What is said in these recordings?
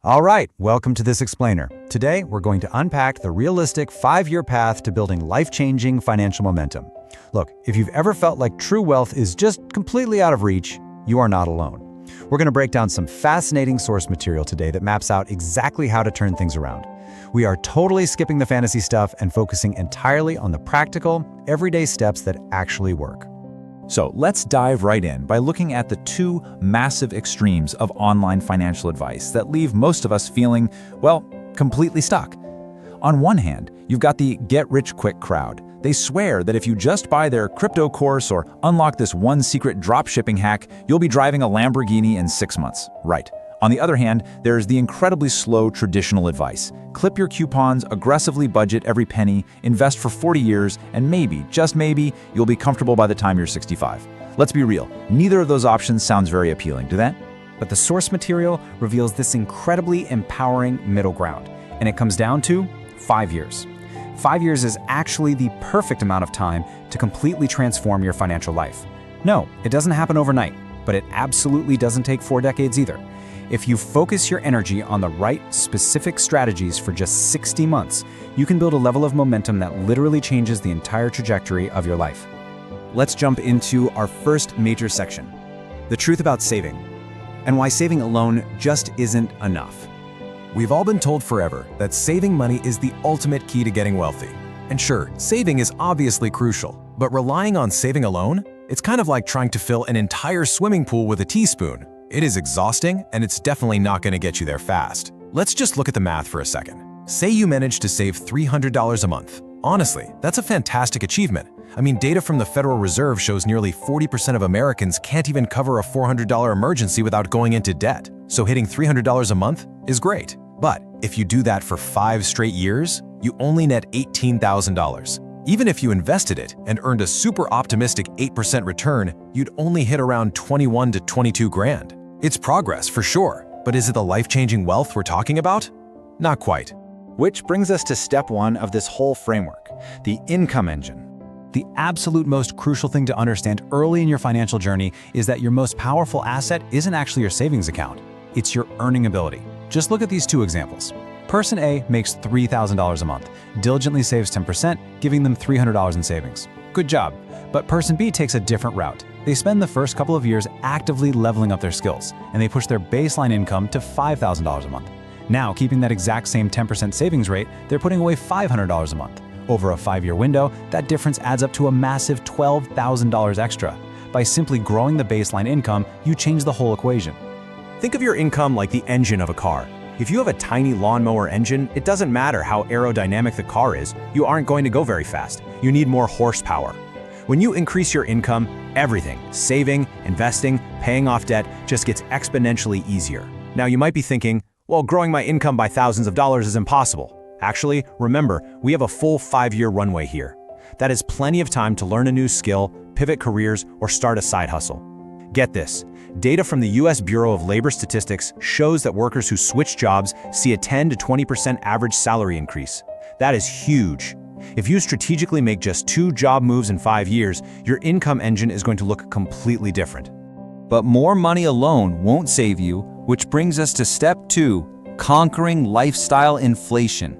All right, welcome to This Explainer. Today, we're going to unpack the realistic 5-year path to building life-changing financial momentum. Look, if you've ever felt like true wealth is just completely out of reach, you are not alone. We're going to break down some fascinating source material today that maps out exactly how to turn things around. We are totally skipping the fantasy stuff and focusing entirely on the practical, everyday steps that actually work. So let's dive right in by looking at the two massive extremes of online financial advice that leave most of us feeling, well, completely stuck. On one hand, you've got the get-rich-quick crowd. They swear that if you just buy their crypto course or unlock this one secret dropshipping hack, you'll be driving a Lamborghini in 6 months. Right. On the other hand, there's the incredibly slow traditional advice. Clip your coupons, aggressively budget every penny, invest for 40 years, and maybe, just maybe, you'll be comfortable by the time you're 65. Let's be real, neither of those options sounds very appealing, do that? But the source material reveals this incredibly empowering middle ground, and it comes down to 5 years. 5 years is actually the perfect amount of time to completely transform your financial life. No, it doesn't happen overnight, but it absolutely doesn't take 4 decades either. If you focus your energy on the right, specific strategies for just 60 months, you can build a level of momentum that literally changes the entire trajectory of your life. Let's jump into our first major section, the truth about saving, and why saving alone just isn't enough. We've all been told forever that saving money is the ultimate key to getting wealthy. And sure, saving is obviously crucial, but relying on saving alone? It's kind of like trying to fill an entire swimming pool with a teaspoon. It is exhausting, and it's definitely not going to get you there fast. Let's just look at the math for a second. Say you manage to save $300 a month. Honestly, that's a fantastic achievement. I mean, data from the Federal Reserve shows nearly 40% of Americans can't even cover a $400 emergency without going into debt. So hitting $300 a month is great. But if you do that for 5 straight years, you only net $18,000. Even if you invested it and earned a super optimistic 8% return, you'd only hit around 21 to 22 grand. It's progress for sure, but is it the life-changing wealth we're talking about? Not quite. Which brings us to step 1 of this whole framework, the income engine. The absolute most crucial thing to understand early in your financial journey is that your most powerful asset isn't actually your savings account, it's your earning ability. Just look at these 2 examples. Person A makes $3,000 a month, diligently saves 10%, giving them $300 in savings. Good job. But person B takes a different route. They spend the first couple of years actively leveling up their skills, and they push their baseline income to $5,000 a month. Now, keeping that exact same 10% savings rate, they're putting away $500 a month. Over a 5-year window, that difference adds up to a massive $12,000 extra. By simply growing the baseline income, you change the whole equation. Think of your income like the engine of a car. If you have a tiny lawnmower engine, it doesn't matter how aerodynamic the car is, you aren't going to go very fast. You need more horsepower. When you increase your income, everything, saving, investing, paying off debt, just gets exponentially easier. Now you might be thinking, well, growing my income by thousands of dollars is impossible. Actually, remember, we have a full 5-year runway here. That is plenty of time to learn a new skill, pivot careers, or start a side hustle. Get this, data from the US Bureau of Labor Statistics shows that workers who switch jobs see a 10 to 20% average salary increase. That is huge. If you strategically make just 2 job moves in 5 years, your income engine is going to look completely different. But more money alone won't save you, which brings us to step 2, conquering lifestyle inflation.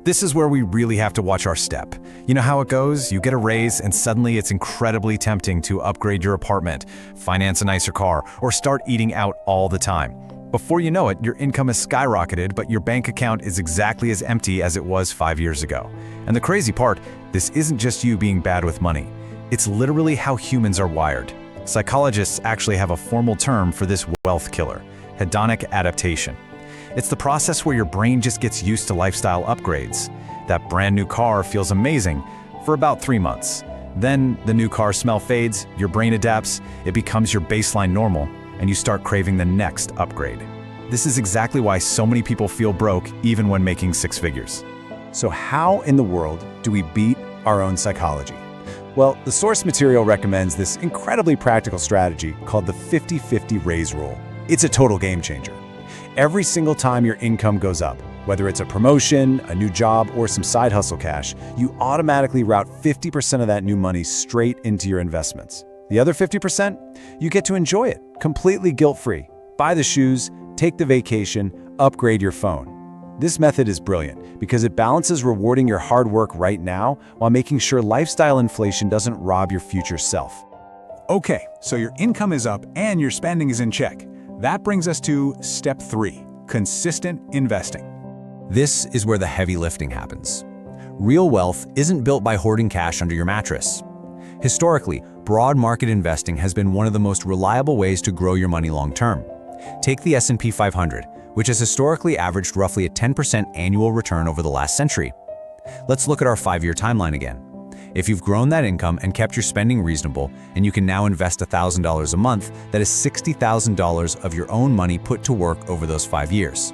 This is where we really have to watch our step. You know how it goes? You get a raise and suddenly it's incredibly tempting to upgrade your apartment, finance a nicer car, or start eating out all the time. Before you know it, your income has skyrocketed, but your bank account is exactly as empty as it was 5 years ago. And the crazy part, this isn't just you being bad with money. It's literally how humans are wired. Psychologists actually have a formal term for this wealth killer, hedonic adaptation. It's the process where your brain just gets used to lifestyle upgrades. That brand new car feels amazing for about 3 months. Then the new car smell fades, your brain adapts, it becomes your baseline normal, and you start craving the next upgrade. This is exactly why so many people feel broke even when making 6 figures. So how in the world do we beat our own psychology? Well, the source material recommends this incredibly practical strategy called the 50-50 raise rule. It's a total game changer. Every single time your income goes up, whether it's a promotion, a new job, or some side hustle cash, you automatically route 50% of that new money straight into your investments. The other 50%, you get to enjoy it, completely guilt-free. Buy the shoes, take the vacation, Upgrade your phone. This method is brilliant because it balances rewarding your hard work right now while making sure lifestyle inflation doesn't rob your future self. Okay, so your income is up and your spending is in check. That brings us to step 3, consistent investing. This is where the heavy lifting happens. Real wealth isn't built by hoarding cash under your mattress. Historically, broad market investing has been one of the most reliable ways to grow your money long-term. Take the S&P 500, which has historically averaged roughly a 10% annual return over the last century. Let's look at our 5-year timeline again. If you've grown that income and kept your spending reasonable, and you can now invest $1,000 a month, that is $60,000 of your own money put to work over those 5 years.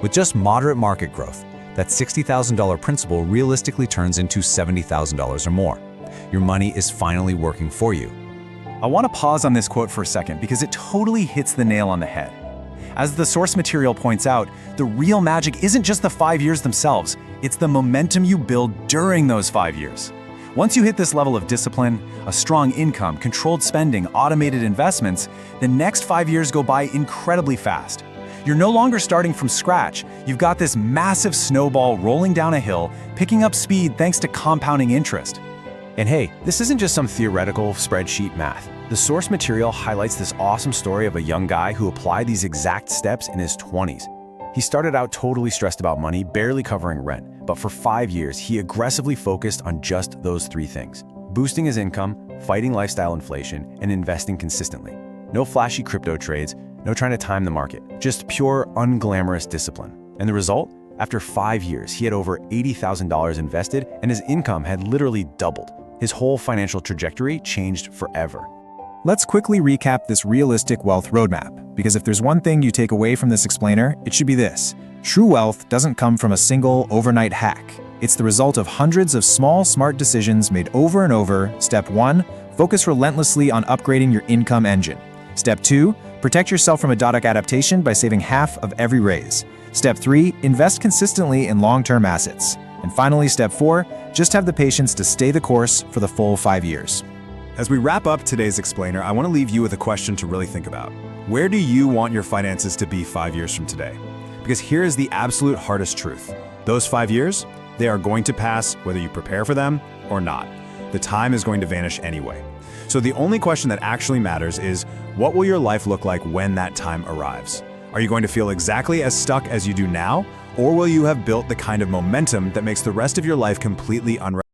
With just moderate market growth, that $60,000 principal realistically turns into $70,000 or more. Your money is finally working for you. I want to pause on this quote for a second because it totally hits the nail on the head. As the source material points out, the real magic isn't just the 5 years themselves, it's the momentum you build during those 5 years. Once you hit this level of discipline, a strong income, controlled spending, automated investments, the next 5 years go by incredibly fast. You're no longer starting from scratch. You've got this massive snowball rolling down a hill, picking up speed thanks to compounding interest. And hey, this isn't just some theoretical spreadsheet math. The source material highlights this awesome story of a young guy who applied these exact steps in his 20s. He started out totally stressed about money, barely covering rent, but for 5 years, he aggressively focused on just those 3 things: boosting his income, fighting lifestyle inflation, and investing consistently. No flashy crypto trades, no trying to time the market, just pure, unglamorous discipline. And the result? After 5 years, he had over $80,000 invested, and his income had literally doubled. His whole financial trajectory changed forever. Let's quickly recap this realistic wealth roadmap, because if there's one thing you take away from this explainer, it should be this. True wealth doesn't come from a single overnight hack. It's the result of hundreds of small, smart decisions made over and over. Step 1, focus relentlessly on upgrading your income engine. Step 2, protect yourself from a Dodduk adaptation by saving half of every raise. Step 3, invest consistently in long-term assets. And finally, step 4, just have the patience to stay the course for the full 5 years. As we wrap up today's explainer, I want to leave you with a question to really think about. Where do you want your finances to be 5 years from today? Because here is the absolute hardest truth. Those 5 years, they are going to pass whether you prepare for them or not. The time is going to vanish anyway. So the only question that actually matters is, what will your life look like when that time arrives? Are you going to feel exactly as stuck as you do now? Or will you have built the kind of momentum that makes the rest of your life completely unrealistic?